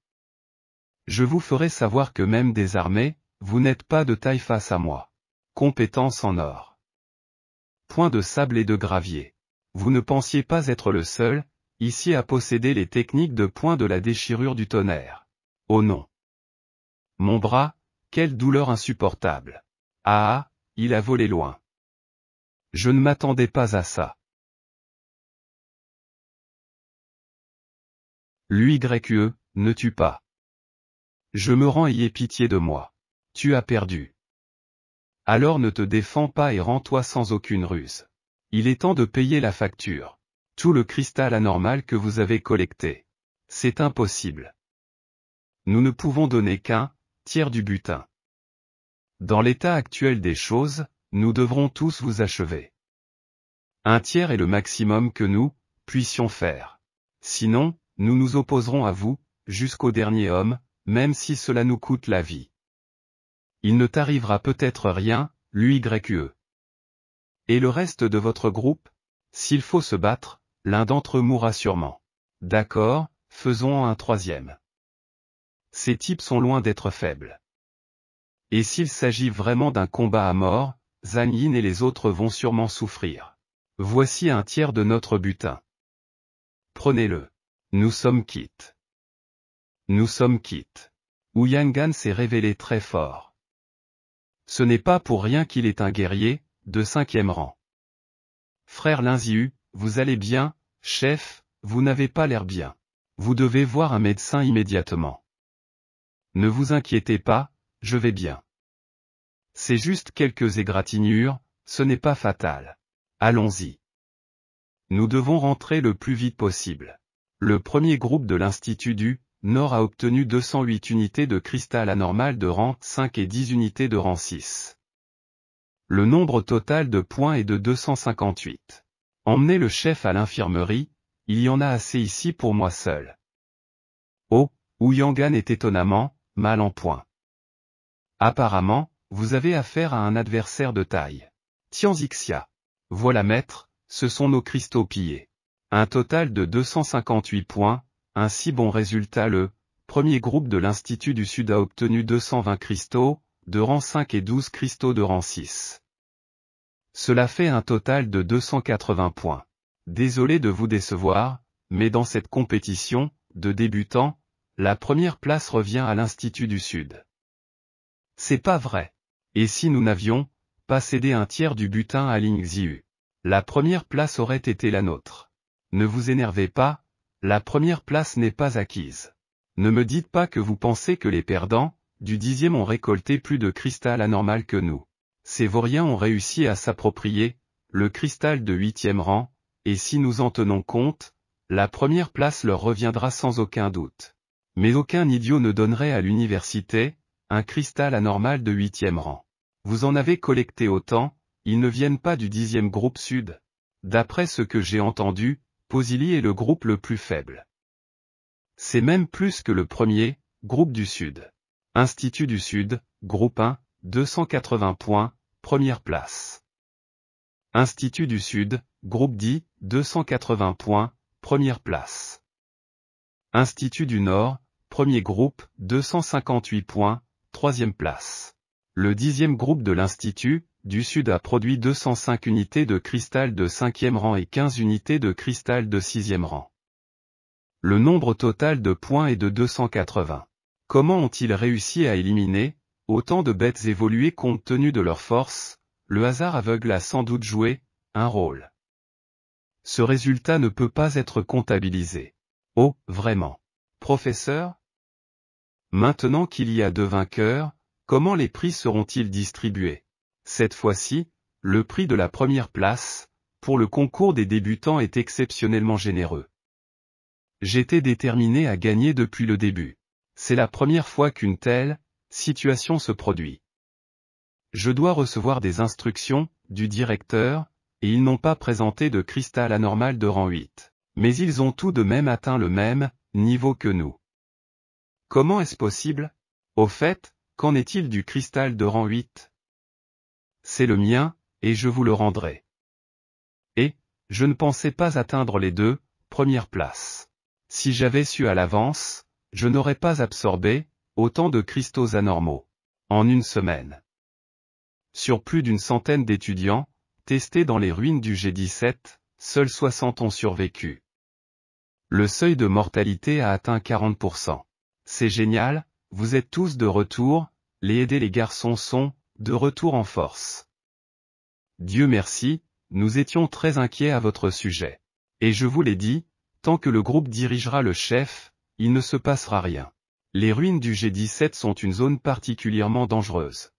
Speaker 2: Je vous ferai savoir que même désarmé, vous n'êtes pas de taille face à moi. Compétence en or. Point de sable et de gravier. Vous ne pensiez pas être le seul, ici à posséder les techniques de point de la déchirure du tonnerre. Oh non. Mon bras, quelle douleur insupportable. Ah, il a volé loin. Je ne m'attendais pas à ça. L'UYE, ne tue pas. Je me rends, ayez pitié de moi. Tu as perdu. Alors ne te défends pas et rends-toi sans aucune ruse. Il est temps de payer la facture. Tout le cristal anormal que vous avez collecté. C'est impossible. Nous ne pouvons donner qu'un tiers du butin. Dans l'état actuel des choses, nous devrons tous vous achever. Un tiers est le maximum que nous puissions faire. Sinon, nous nous opposerons à vous, jusqu'au dernier homme, même si cela nous coûte la vie. Il ne t'arrivera peut-être rien, l'UYE. Et le reste de votre groupe? S'il faut se battre, l'un d'entre eux mourra sûrement. D'accord, faisons un troisième. Ces types sont loin d'être faibles. Et s'il s'agit vraiment d'un combat à mort, Zhang Yin et les autres vont sûrement souffrir. Voici un tiers de notre butin. Prenez-le. Nous sommes quittes. Nous sommes quittes. Wu Yangan s'est révélé très fort. Ce n'est pas pour rien qu'il est un guerrier, de 5e rang. Frère Lin Ziyu, vous allez bien, chef, vous n'avez pas l'air bien. Vous devez voir un médecin immédiatement. Ne vous inquiétez pas, je vais bien. C'est juste quelques égratignures, ce n'est pas fatal. Allons-y. Nous devons rentrer le plus vite possible. Le premier groupe de l'Institut du Nord a obtenu 208 unités de cristal anormal de rang 5 et 10 unités de rang 6. Le nombre total de points est de 258. Emmenez le chef à l'infirmerie, il y en a assez ici pour moi seul. Oh, Wu Yangan est étonnamment mal en point. Apparemment, vous avez affaire à un adversaire de taille. Tianzixia. Voilà maître, ce sont nos cristaux pillés. Un total de 258 points, un si bon résultat. Le premier groupe de l'Institut du Sud a obtenu 220 cristaux, de rang 5 et 12 cristaux de rang 6. Cela fait un total de 280 points. Désolé de vous décevoir, mais dans cette compétition, de débutants, la première place revient à l'Institut du Sud. C'est pas vrai. Et si nous n'avions pas cédé un tiers du butin à Ling Ziyu, la première place aurait été la nôtre. Ne vous énervez pas, la première place n'est pas acquise. Ne me dites pas que vous pensez que les perdants du 10e ont récolté plus de cristal anormal que nous. Ces vauriens ont réussi à s'approprier le cristal de 8e rang, et si nous en tenons compte, la première place leur reviendra sans aucun doute. Mais aucun idiot ne donnerait à l'université un cristal anormal de 8e rang. Vous en avez collecté autant, ils ne viennent pas du 10e groupe sud. D'après ce que j'ai entendu, Posili est le groupe le plus faible. C'est même plus que le premier groupe du sud. Institut du Sud, groupe 1, 280 points, première place. Institut du Sud, groupe 10, 280 points, première place. Institut du Nord, premier groupe, 258 points, troisième place. Le 10e groupe de l'Institut du Sud a produit 205 unités de cristal de 5e rang et 15 unités de cristal de 6e rang. Le nombre total de points est de 280. Comment ont-ils réussi à éliminer autant de bêtes évoluées compte tenu de leur force? Le hasard aveugle a sans doute joué un rôle. Ce résultat ne peut pas être comptabilisé. Oh, vraiment. Professeur? Maintenant qu'il y a 2 vainqueurs, comment les prix seront-ils distribués? Cette fois-ci, le prix de la première place, pour le concours des débutants est exceptionnellement généreux. J'étais déterminé à gagner depuis le début. C'est la première fois qu'une telle situation se produit. Je dois recevoir des instructions du directeur, et ils n'ont pas présenté de cristal anormal de rang 8. Mais ils ont tout de même atteint le même niveau que nous. Comment est-ce possible? Au fait, qu'en est-il du cristal de rang 8? C'est le mien, et je vous le rendrai. Et, je ne pensais pas atteindre les 2 premières places. Si j'avais su à l'avance, je n'aurais pas absorbé autant de cristaux anormaux en une semaine. Sur plus d'une centaine d'étudiants, testés dans les ruines du G17, seuls 60 ont survécu. Le seuil de mortalité a atteint 40%. C'est génial, vous êtes tous de retour, les garçons sont de retour en force. Dieu merci, nous étions très inquiets à votre sujet. Et je vous l'ai dit, tant que le groupe dirigera le chef, il ne se passera rien. Les ruines du G17 sont une zone particulièrement dangereuse.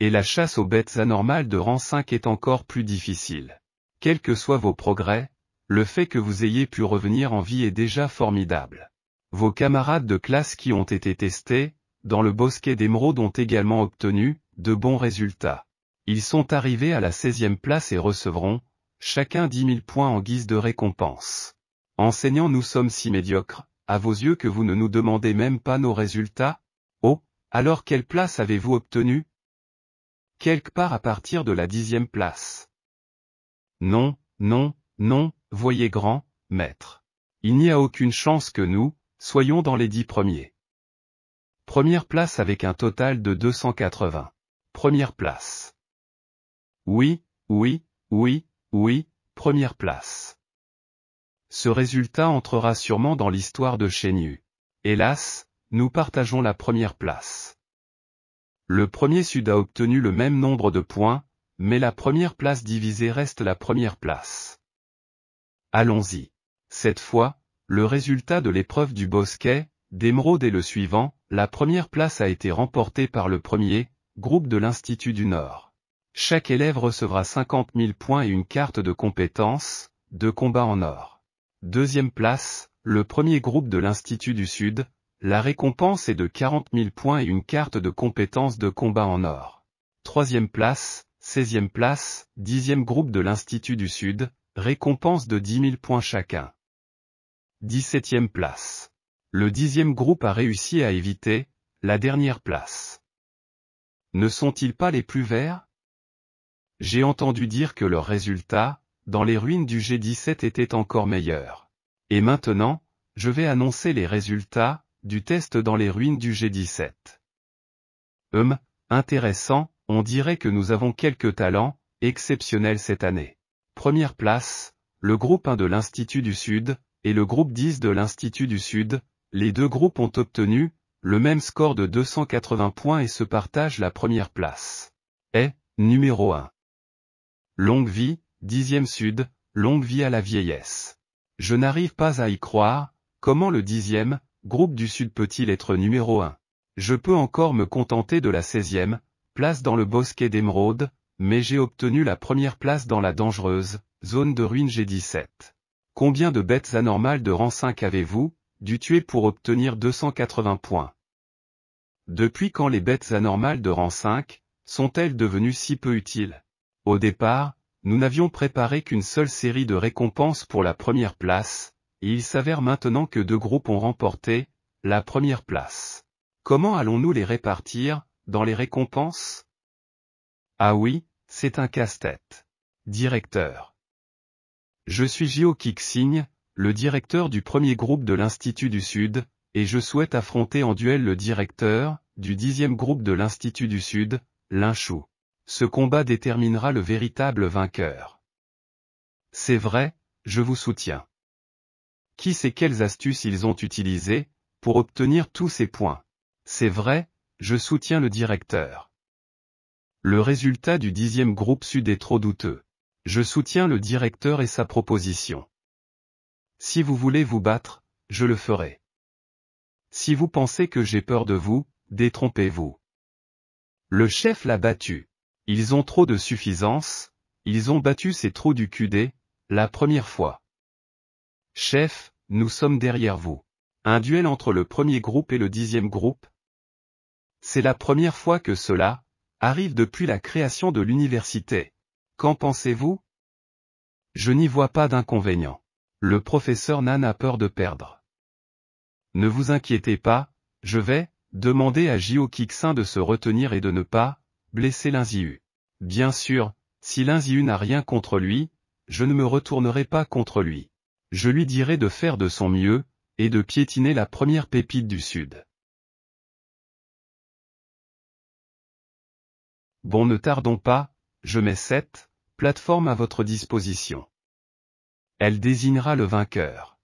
Speaker 2: Et la chasse aux bêtes anormales de rang 5 est encore plus difficile. Quels que soient vos progrès, le fait que vous ayez pu revenir en vie est déjà formidable. Vos camarades de classe qui ont été testés, dans le bosquet d'émeraude ont également obtenu de bons résultats. Ils sont arrivés à la 16e place et recevront, chacun 10 000 points en guise de récompense. Enseignant, nous sommes si médiocres, à vos yeux, que vous ne nous demandez même pas nos résultats? Oh, alors quelle place avez-vous obtenue? Quelque part à partir de la 10e place. Non, non, non, voyez grand, maître. Il n'y a aucune chance que nous soyons dans les 10 premiers. Première place avec un total de 280. Première place. Oui, oui, oui, oui, première place. Ce résultat entrera sûrement dans l'histoire de Shenyu. Hélas, nous partageons la première place. Le premier sud a obtenu le même nombre de points, mais la première place divisée reste la première place. Allons-y. Cette fois, le résultat de l'épreuve du bosquet d'émeraude est le suivant: la première place a été remportée par le premier groupe de l'Institut du Nord. Chaque élève recevra 50 000 points et une carte de compétences de combat en or. Deuxième place, le premier groupe de l'Institut du Sud. La récompense est de 40 000 points et une carte de compétences de combat en or. Troisième place, 16e place, 10e groupe de l'Institut du Sud, récompense de 10 000 points chacun. 17e place. Le 10e groupe a réussi à éviter la dernière place. Ne sont-ils pas les plus verts? J'ai entendu dire que leurs résultats, dans les ruines du G17 étaient encore meilleurs. Et maintenant, je vais annoncer les résultats du test dans les ruines du G17. Intéressant, on dirait que nous avons quelques talents exceptionnels cette année. Première place, le groupe 1 de l'Institut du Sud, et le groupe 10 de l'Institut du Sud, les deux groupes ont obtenu le même score de 280 points et se partagent la première place. Numéro 1. Longue vie, 10e Sud, longue vie à la vieillesse. Je n'arrive pas à y croire, comment le 10e groupe du Sud peut-il être numéro 1? Je peux encore me contenter de la 16e place dans le bosquet d'émeraude, mais j'ai obtenu la première place dans la dangereuse zone de ruines G17. Combien de bêtes anormales de rang 5 avez-vous dû tuer pour obtenir 280 points? Depuis quand les bêtes anormales de rang 5 sont-elles devenues si peu utiles? Au départ, nous n'avions préparé qu'une seule série de récompenses pour la première place, et il s'avère maintenant que deux groupes ont remporté la première place. Comment allons-nous les répartir dans les récompenses? Ah oui, c'est un casse-tête. Directeur. Je suis Jio Kixing, le directeur du premier groupe de l'Institut du Sud, et je souhaite affronter en duel le directeur du 10e groupe de l'Institut du Sud, Lin Shu. Ce combat déterminera le véritable vainqueur. C'est vrai, je vous soutiens. Qui sait quelles astuces ils ont utilisées pour obtenir tous ces points? C'est vrai, je soutiens le directeur. Le résultat du 10e groupe Sud est trop douteux. Je soutiens le directeur et sa proposition. Si vous voulez vous battre, je le ferai. Si vous pensez que j'ai peur de vous, détrompez-vous. Le chef l'a battu. Ils ont trop de suffisance, ils ont battu ces trous du QD, la première fois. Chef, nous sommes derrière vous. Un duel entre le premier groupe et le 10e groupe? C'est la première fois que cela arrive depuis la création de l'université. Qu'en pensez-vous? Je n'y vois pas d'inconvénient. Le professeur Nan a peur de perdre. Ne vous inquiétez pas, je vais demander à Jio Kixing de se retenir et de ne pas blesser Lin Ziyu. Bien sûr, si Lin Ziyu n'a rien contre lui, je ne me retournerai pas contre lui. Je lui dirai de faire de son mieux, et de piétiner la première pépite du Sud. Bon, ne tardons pas, je mets cette plateforme à votre disposition. Elle désignera le vainqueur.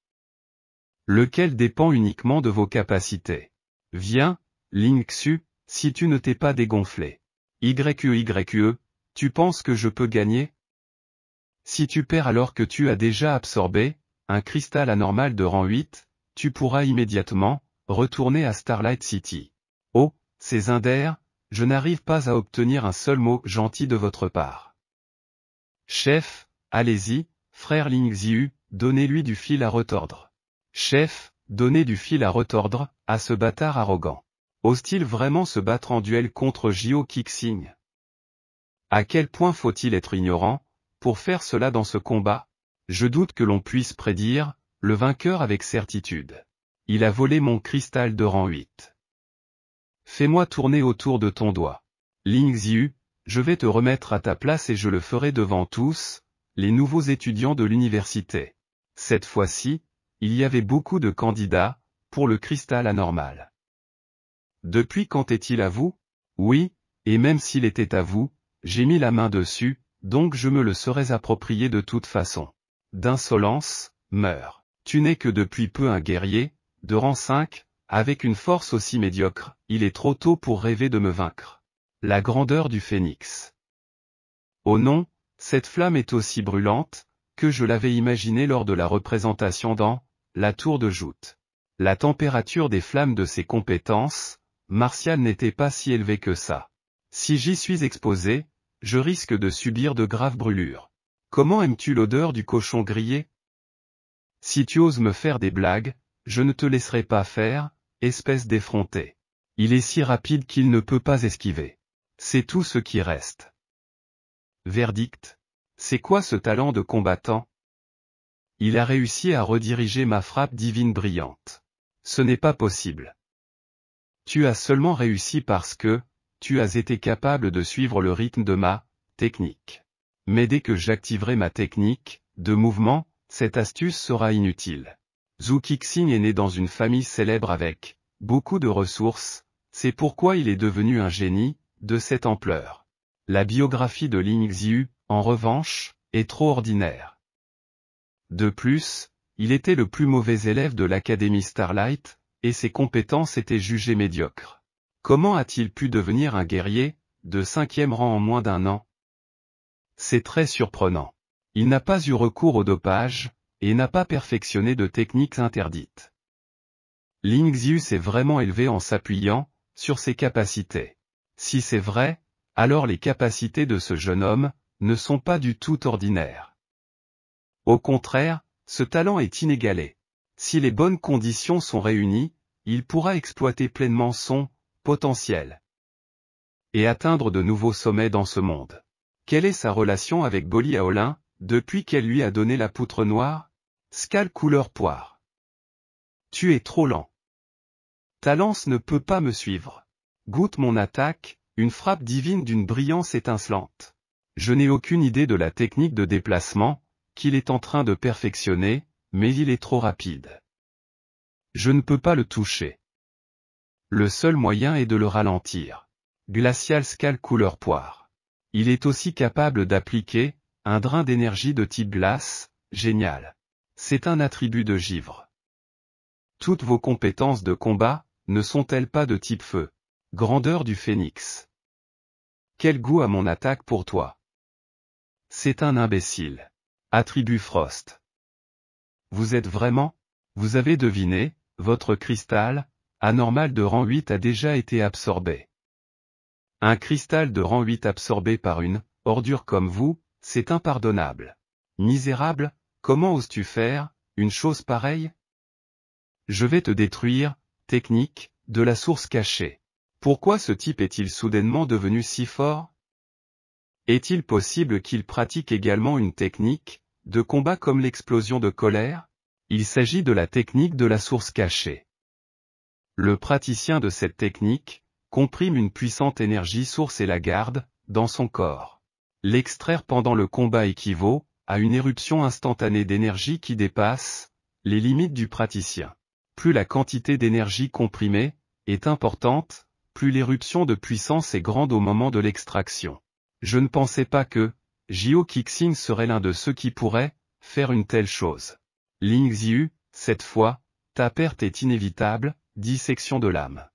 Speaker 2: Lequel dépend uniquement de vos capacités. Viens, Ling Xu, si tu ne t'es pas dégonflé. YE, tu penses que je peux gagner? Si tu perds alors que tu as déjà absorbé un cristal anormal de rang 8, tu pourras immédiatement retournez à Starlight City. Oh, c'est Zinder, je n'arrive pas à obtenir un seul mot gentil de votre part. Chef, allez-y, frère Ling Xiu, donnez-lui du fil à retordre. Chef, donnez du fil à retordre, à ce bâtard arrogant. Ose-t-il vraiment se battre en duel contre Jiao Qixing? À quel point faut-il être ignorant, pour faire cela dans ce combat? Je doute que l'on puisse prédire, le vainqueur avec certitude. Il a volé mon cristal de rang 8. Fais-moi tourner autour de ton doigt. Ling Xiu, je vais te remettre à ta place et je le ferai devant tous, les nouveaux étudiants de l'université. Cette fois-ci, il y avait beaucoup de candidats, pour le cristal anormal. Depuis quand est-il à vous? Oui, et même s'il était à vous, j'ai mis la main dessus, donc je me le serais approprié de toute façon. D'insolence, meurs. Tu n'es que depuis peu un guerrier, de rang 5, avec une force aussi médiocre, il est trop tôt pour rêver de me vaincre. La grandeur du phénix. Oh non, cette flamme est aussi brûlante, que je l'avais imaginée lors de la représentation dans la tour de joute. La température des flammes de ses compétences martiales n'était pas si élevée que ça. Si j'y suis exposé, je risque de subir de graves brûlures. Comment aimes-tu l'odeur du cochon grillé? Si tu oses me faire des blagues, je ne te laisserai pas faire, espèce d'effronté. Il est si rapide qu'il ne peut pas esquiver. C'est tout ce qui reste. Verdict. C'est quoi ce talent de combattant? Il a réussi à rediriger ma frappe divine brillante. Ce n'est pas possible. Tu as seulement réussi parce que, tu as été capable de suivre le rythme de ma technique. Mais dès que j'activerai ma technique de mouvement, cette astuce sera inutile. Zhu Qixing est né dans une famille célèbre avec beaucoup de ressources, c'est pourquoi il est devenu un génie de cette ampleur. La biographie de Ling Xiu, en revanche, est trop ordinaire. De plus, il était le plus mauvais élève de l'Académie Starlight, et ses compétences étaient jugées médiocres. Comment a-t-il pu devenir un guerrier de 5e rang en moins d'un an? C'est très surprenant. Il n'a pas eu recours au dopage, et n'a pas perfectionné de techniques interdites. Ling Xiu s'est vraiment élevé en s'appuyant sur ses capacités. Si c'est vrai, alors les capacités de ce jeune homme ne sont pas du tout ordinaires. Au contraire, ce talent est inégalé. Si les bonnes conditions sont réunies, il pourra exploiter pleinement son potentiel et atteindre de nouveaux sommets dans ce monde. Quelle est sa relation avec Bolly Aolin, depuis qu'elle lui a donné la poutre noire? Scale couleur poire. Tu es trop lent. Ta lance ne peut pas me suivre. Goûte mon attaque, une frappe divine d'une brillance étincelante. Je n'ai aucune idée de la technique de déplacement qu'il est en train de perfectionner, mais il est trop rapide. Je ne peux pas le toucher. Le seul moyen est de le ralentir. Glacial Scale couleur poire. Il est aussi capable d'appliquer un drain d'énergie de type glace, génial. C'est un attribut de givre. Toutes vos compétences de combat ne sont-elles pas de type feu? Grandeur du phénix. Quel goût a mon attaque pour toi? C'est un imbécile. Attribut Frost. Vous êtes vraiment? Vous avez deviné, votre cristal anormal de rang 8 a déjà été absorbé. Un cristal de rang 8 absorbé par une ordure comme vous, c'est impardonnable. Misérable, comment oses-tu faire une chose pareille? Je vais te détruire, technique, de la source cachée. Pourquoi ce type est-il soudainement devenu si fort? Est-il possible qu'il pratique également une technique de combat comme l'explosion de colère? Il s'agit de la technique de la source cachée. Le praticien de cette technique comprime une puissante énergie source et la garde dans son corps. L'extraire pendant le combat équivaut à une éruption instantanée d'énergie qui dépasse les limites du praticien. Plus la quantité d'énergie comprimée est importante, plus l'éruption de puissance est grande au moment de l'extraction. Je ne pensais pas que Jiao Qixing serait l'un de ceux qui pourraient faire une telle chose. Ling Xiu, cette fois, ta perte est inévitable, dissection de l'âme.